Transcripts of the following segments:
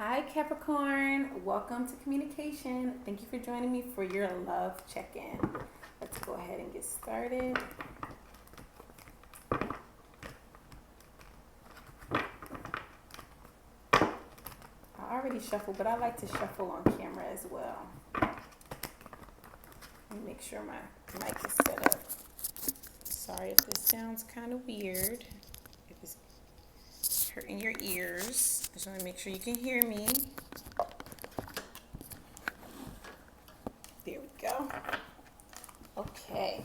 Hi Capricorn, welcome to Communication. Thank you for joining me for your love check-in. Let's go ahead and get started. I already shuffled, but I like to shuffle on camera as well. Let me make sure my mic is set up. Sorry if this sounds kind of weird, if it's hurting your ears. I just want to make sure you can hear me. There we go. Okay,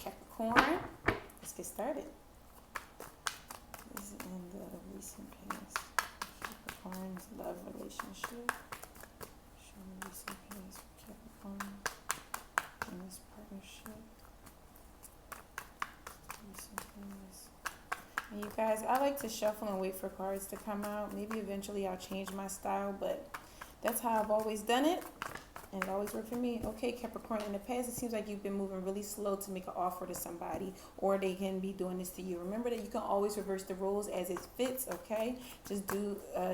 Capricorn, let's get started. This is in the recent past. Capricorn's love relationship. Show me recent past for Capricorn in this partnership. Recent past. And you guys, I like to shuffle and wait for cards to come out. Maybe eventually I'll change my style, but that's how I've always done it. And it always worked for me. Okay, Capricorn, in the past, it seems like you've been moving really slow to make an offer to somebody, or they can be doing this to you. Remember that you can always reverse the roles as it fits, okay? Just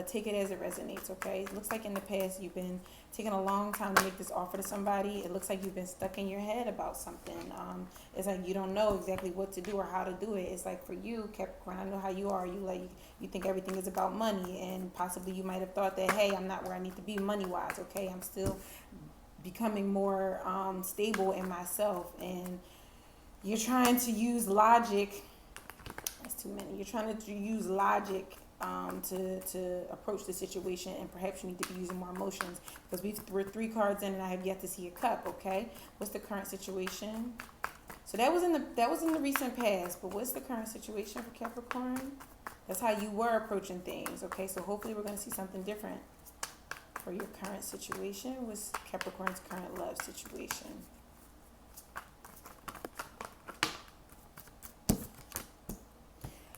take it as it resonates, okay? It looks like in the past you've been taking a long time to make this offer to somebody. It looks like you've been stuck in your head about something. It's like you don't know exactly what to do or how to do it. It's like for you, Capricorn, I know how you are. You think everything is about money, and possibly you might have thought that, hey, I'm not where I need to be money-wise, okay? I'm still becoming more stable in myself, and you're trying to use logic. That's too many. You're trying to use logic to approach the situation, and perhaps you need to be using more emotions, because we're 3 cards in and I have yet to see a cup. Okay, what's the current situation? So that was in the recent past, but what's the current situation for Capricorn? That's how you were approaching things. Okay, so hopefully we're going to see something different for your current situation. What's Capricorn's current love situation?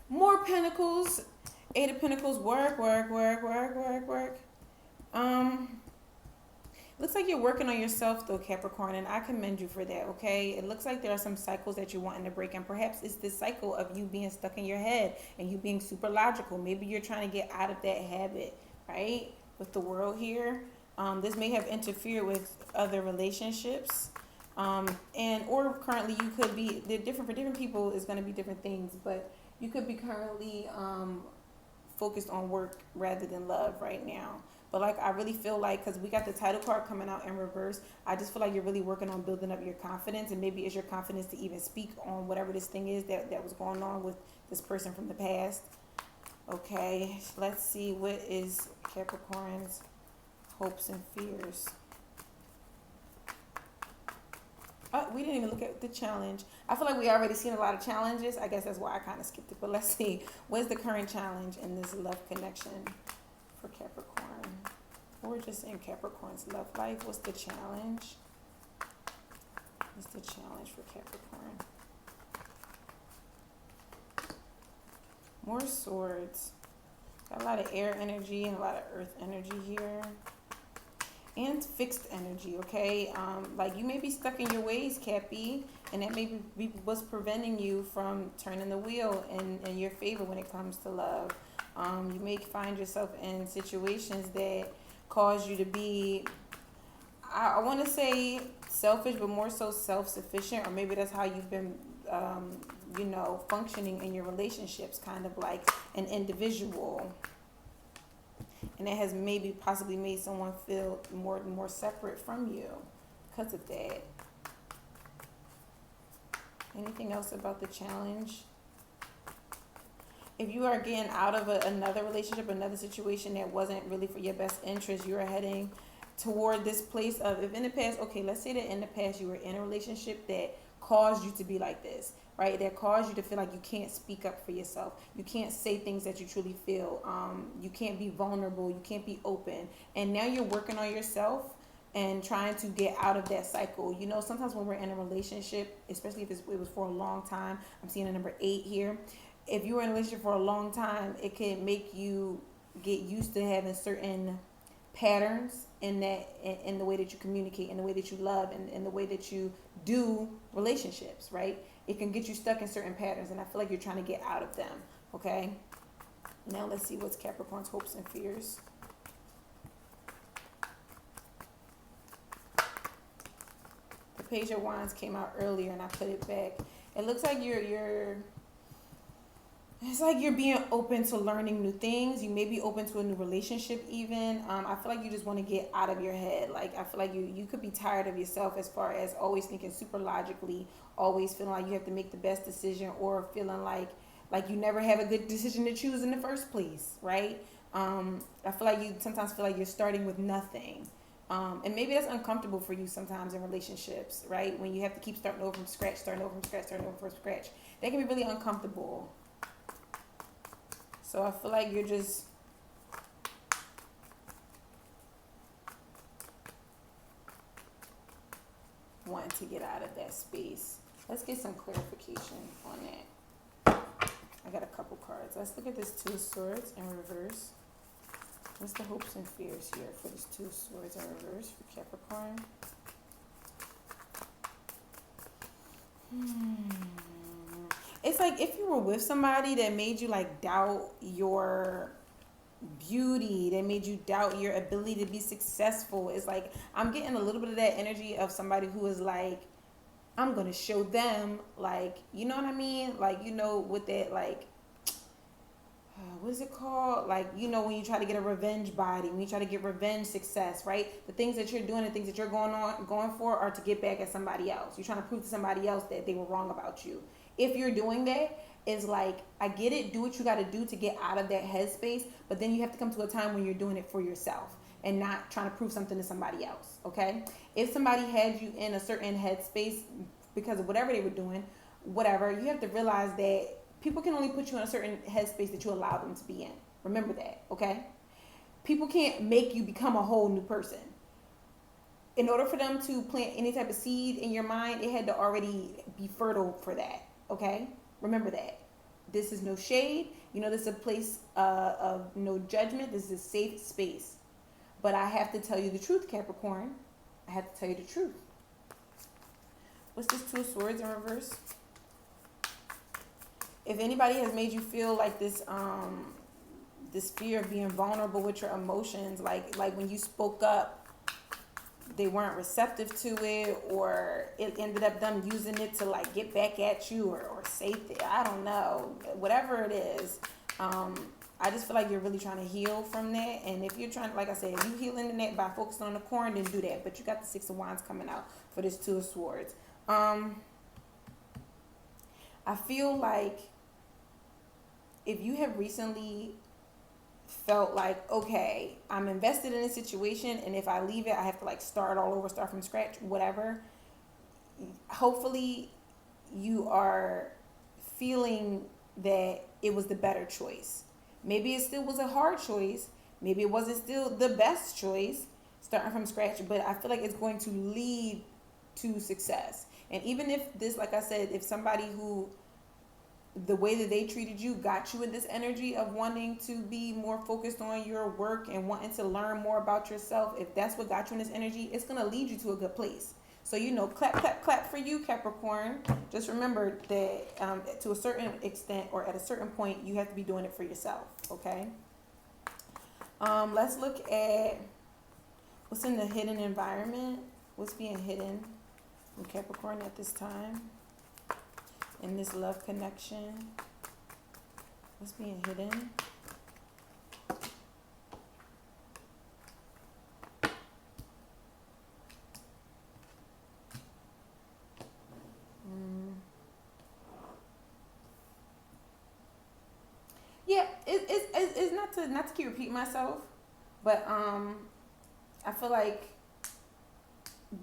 More Pentacles, 8 of Pentacles, work. Looks like you're working on yourself though, Capricorn, and I commend you for that, okay? It looks like there are some cycles that you're wanting to break, and perhaps it's this cycle of you being stuck in your head and you being super logical. Maybe you're trying to get out of that habit, right? With the world here. This may have interfered with other relationships. Or currently you could be, they're different for different people, is going to be different things, but you could be currently focused on work rather than love right now. But like, I really feel like, because we got the title card coming out in reverse, I just feel like you're really working on building up your confidence, and maybe it's your confidence to even speak on whatever this thing is that was going on with this person from the past. Okay, let's see, what is Capricorn's hopes and fears? Oh, we didn't even look at the challenge. I feel like we already seen a lot of challenges. I guess that's why I kind of skipped it. But let's see, what's the current challenge in this love connection for Capricorn? Or just in Capricorn's love life, what's the challenge? What's the challenge for Capricorn? More swords. Got a lot of air energy and a lot of earth energy here. And fixed energy, okay? Like you may be stuck in your ways, Cappy, and that may be what's preventing you from turning the wheel in your favor when it comes to love. You may find yourself in situations that cause you to be, I want to say selfish, but more so self-sufficient, or maybe that's how you've been functioning in your relationships, kind of like an individual, and it has maybe possibly made someone feel more separate from you because of that. Anything else about the challenge? If you are getting out of another relationship, another situation that wasn't really for your best interest, you are heading toward this place of, if in the past, okay, let's say that in the past you were in a relationship that caused you to be like this, right? That caused you to feel like you can't speak up for yourself. You can't say things that you truly feel. You can't be vulnerable. You can't be open. And now you're working on yourself and trying to get out of that cycle. You know, sometimes when we're in a relationship, especially if it was for a long time, I'm seeing a number 8 here. If you were in a relationship for a long time, it can make you get used to having certain patterns in the way that you communicate, in the way that you love, and in the way that you do relationships, right? It can get you stuck in certain patterns, and I feel like you're trying to get out of them, okay? Now let's see what's Capricorn's hopes and fears. Page of Wands came out earlier and I put it back. It looks like it's like you're being open to learning new things. You may be open to a new relationship even. I feel like you just want to get out of your head. Like, I feel like you could be tired of yourself as far as always thinking super logically, always feeling like you have to make the best decision, or feeling like you never have a good decision to choose in the first place, right? I feel like you sometimes feel like you're starting with nothing. And maybe that's uncomfortable for you sometimes in relationships, right? When you have to keep starting over from scratch. That can be really uncomfortable. So I feel like you're just wanting to get out of that space. Let's get some clarification on that. I got a couple cards. Let's look at this Two of Swords in reverse. What's the hopes and fears here for this Two of Swords in reverse for Capricorn? It's like if you were with somebody that made you like doubt your beauty, that made you doubt your ability to be successful. It's like I'm getting a little bit of that energy of somebody who is like, I'm gonna show them, like, you know what I mean? Like, you know, with that, like, what is it called? Like, you know, when you try to get a revenge body, when you try to get revenge success, right? The things that you're doing, the things that you're going for are to get back at somebody else. You're trying to prove to somebody else that they were wrong about you. If you're doing that, it's like, I get it, do what you got to do to get out of that headspace, but then you have to come to a time when you're doing it for yourself and not trying to prove something to somebody else, okay? If somebody had you in a certain headspace because of whatever they were doing, whatever, you have to realize that people can only put you in a certain headspace that you allow them to be in. Remember that, okay? People can't make you become a whole new person. In order for them to plant any type of seed in your mind, it had to already be fertile for that, okay? Remember that. This is no shade. You know, this is a place of no judgment. This is a safe space. But I have to tell you the truth, Capricorn. I have to tell you the truth. What's this Two of Swords in reverse? If anybody has made you feel like this fear of being vulnerable with your emotions, like when you spoke up, they weren't receptive to it, or it ended up them using it to like get back at you or say I don't know, whatever it is. I just feel like you're really trying to heal from that. And if you're trying, like I said, if you healing in that by focusing on the corn, then do that. But you got the Six of Wands coming out for this Two of Swords. I feel like if you have recently felt like, okay, I'm invested in a situation, and if I leave it, I have to like start all over, start from scratch, whatever. Hopefully you are feeling that it was the better choice. Maybe it still was a hard choice. Maybe it wasn't still the best choice, starting from scratch, but I feel like it's going to lead to success. And even if this, like I said, if somebody who the way that they treated you got you in this energy of wanting to be more focused on your work and wanting to learn more about yourself, if that's what got you in this energy, it's going to lead you to a good place. So, you know, clap, clap, clap for you, Capricorn. Just remember that to a certain extent or at a certain point, you have to be doing it for yourself, okay? Let's look at what's in the hidden environment. What's being hidden from Capricorn at this time? In this love connection, what's being hidden? Yeah, it's not to keep repeating myself, but I feel like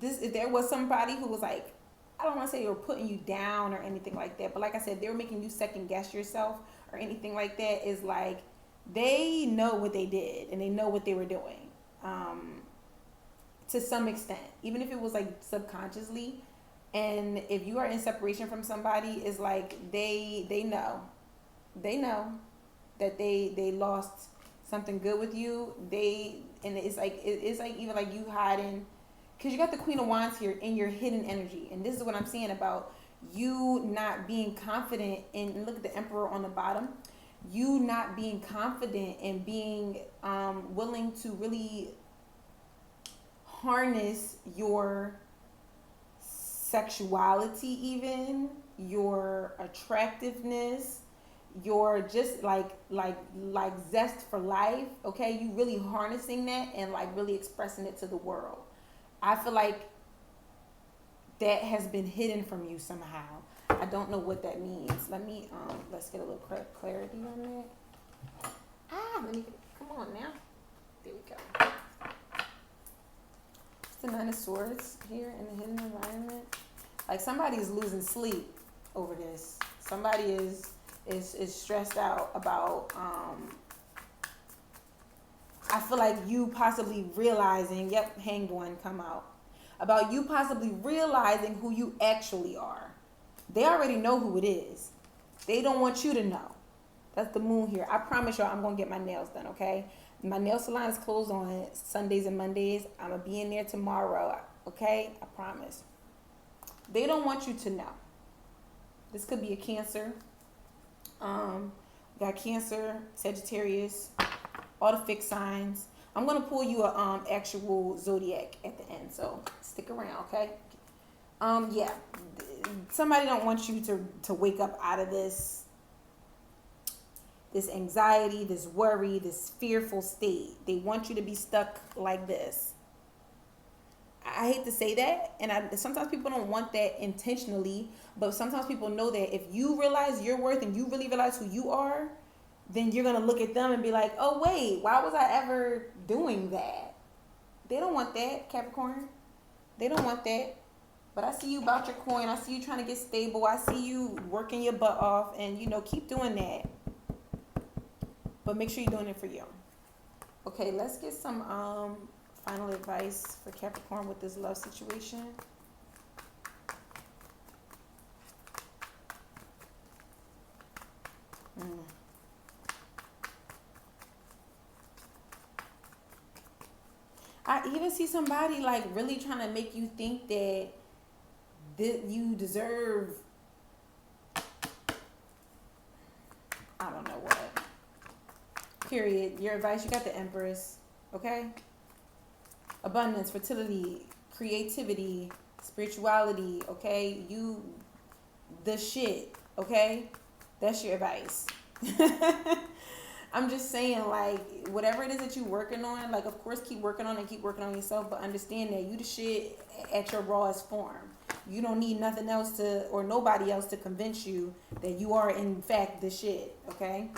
if there was somebody who was like, I don't want to say they were putting you down or anything like that, but like I said, they were making you second guess yourself or anything like that, is like they know what they did and they know what they were doing to some extent, even if it was like subconsciously. And if you are in separation from somebody, it's like they know that they lost something good with you. And it's like even like you hiding. Because you got the Queen of Wands here in your hidden energy. And this is what I'm saying about you not being confident in, and look at the Emperor on the bottom, you not being confident and being willing to really harness your sexuality, even your attractiveness, your just like zest for life. Okay, you really harnessing that and like really expressing it to the world. I feel like that has been hidden from you somehow. I don't know what that means. Let's get a little clarity on that. Come on now. There we go. It's the Nine of Swords here in the hidden environment. Like somebody is losing sleep over this. Somebody is stressed out about I feel like you possibly realizing, hanged one come out. About you possibly realizing who you actually are. They already know who it is. They don't want you to know. That's the moon here. I promise y'all I'm going to get my nails done, okay? My nail salon is closed on Sundays and Mondays. I'm going to be in there tomorrow, okay? I promise. They don't want you to know. This could be a Cancer. Got Cancer, Sagittarius, all the fixed signs. I'm going to pull you a actual zodiac at the end, so stick around, okay? Somebody don't want you to wake up out of this anxiety, this worry, this fearful state. They want you to be stuck like this. I hate to say that, and sometimes people don't want that intentionally, but sometimes people know that if you realize your worth and you really realize who you are, then you're going to look at them and be like, oh, wait, why was I ever doing that? They don't want that, Capricorn. They don't want that. But I see you about your coin. I see you trying to get stable. I see you working your butt off, and, keep doing that. But make sure you're doing it for you. Okay, let's get some final advice for Capricorn with this love situation. I even see somebody like really trying to make you think that you deserve, I don't know what. Period. Your advice, you got the Empress, okay? Abundance, fertility, creativity, spirituality, okay? You, the shit, okay? That's your advice. I'm just saying, like, whatever it is that you're working on, like, of course, keep working on it, keep working on yourself, but understand that you the shit at your rawest form. You don't need nothing else or nobody else to convince you that you are, in fact, the shit, okay?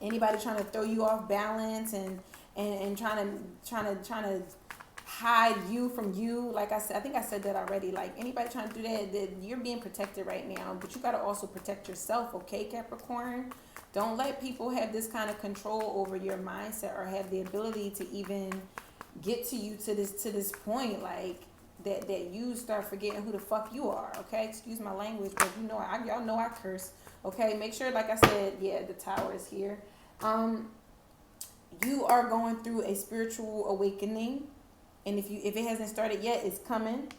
Anybody trying to throw you off balance and trying to hide you from you, like I said, I think I said that already. Like anybody trying to do that you're being protected right now, but you got to also protect yourself, okay, Capricorn? Don't let people have this kind of control over your mindset or have the ability to even get to you to this point, like that you start forgetting who the fuck you are, okay? Excuse my language, but y'all know I curse, okay? Make sure, like I said, the Tower is here. You are going through a spiritual awakening. And if it hasn't started yet, it's coming.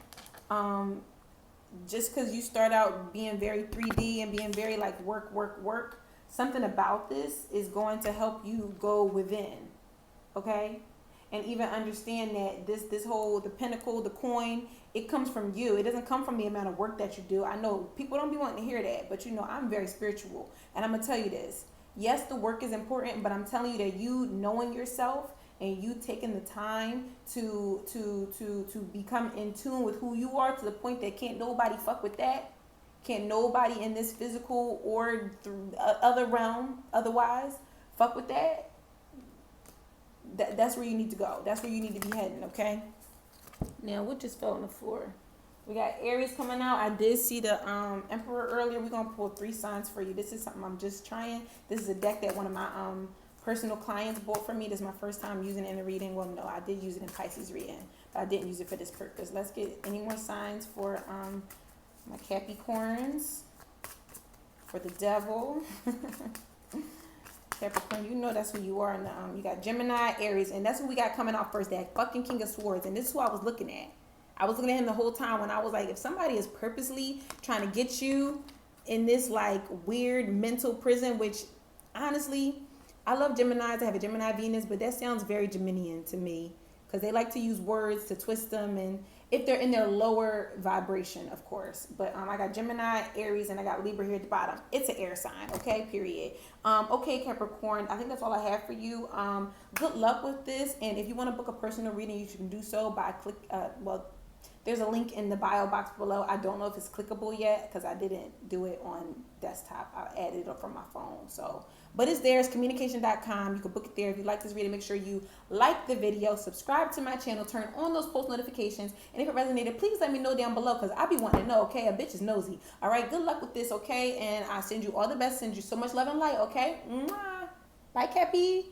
Just because you start out being very 3D and being very like work, something about this is going to help you go within, okay? And even understand that this whole, the pinnacle, the coin, it comes from you. It doesn't come from the amount of work that you do. I know people don't be wanting to hear that, but I'm very spiritual. And I'm going to tell you this. Yes, the work is important, but I'm telling you that you knowing yourself and you taking the time to become in tune with who you are to the point that can't nobody fuck with that. Can't nobody in this physical or other realm otherwise fuck with that. That's where you need to go. That's where you need to be heading, okay? Now, what just fell on the floor? We got Aries coming out. I did see the Emperor earlier. We're going to pull 3 signs for you. This is something I'm just trying. This is a deck that one of my personal clients bought for me. This is my first time using it in a reading. Well, no, I did use it in Pisces reading, but I didn't use it for this purpose. Let's get any more signs for my Capricorns. For the Devil. Capricorn, that's who you are. And you got Gemini, Aries, and that's who we got coming out first. That fucking King of Swords. And this is who I was looking at. I was looking at him the whole time when I was like, if somebody is purposely trying to get you in this like weird mental prison, which honestly, I love Geminis. I have a Gemini Venus, but that sounds very Geminian to me because they like to use words to twist them if they're in their lower vibration, of course. But I got Gemini, Aries, and I got Libra here at the bottom. It's an air sign, okay? Period. Okay, Capricorn, I think that's all I have for you. Good luck with this. And if you want to book a personal reading, you can do so by there's a link in the bio box below. I don't know if it's clickable yet because I didn't do it on desktop. I added it up from my phone. So, but it's there. It's Kaminacation.com. You can book it there. If you like this reading, make sure you like the video, subscribe to my channel, turn on those post notifications. And if it resonated, please let me know down below because I be wanting to know, okay? A bitch is nosy. All right, good luck with this, okay? And I send you all the best. Send you so much love and light, okay? Mwah. Bye, Cappy.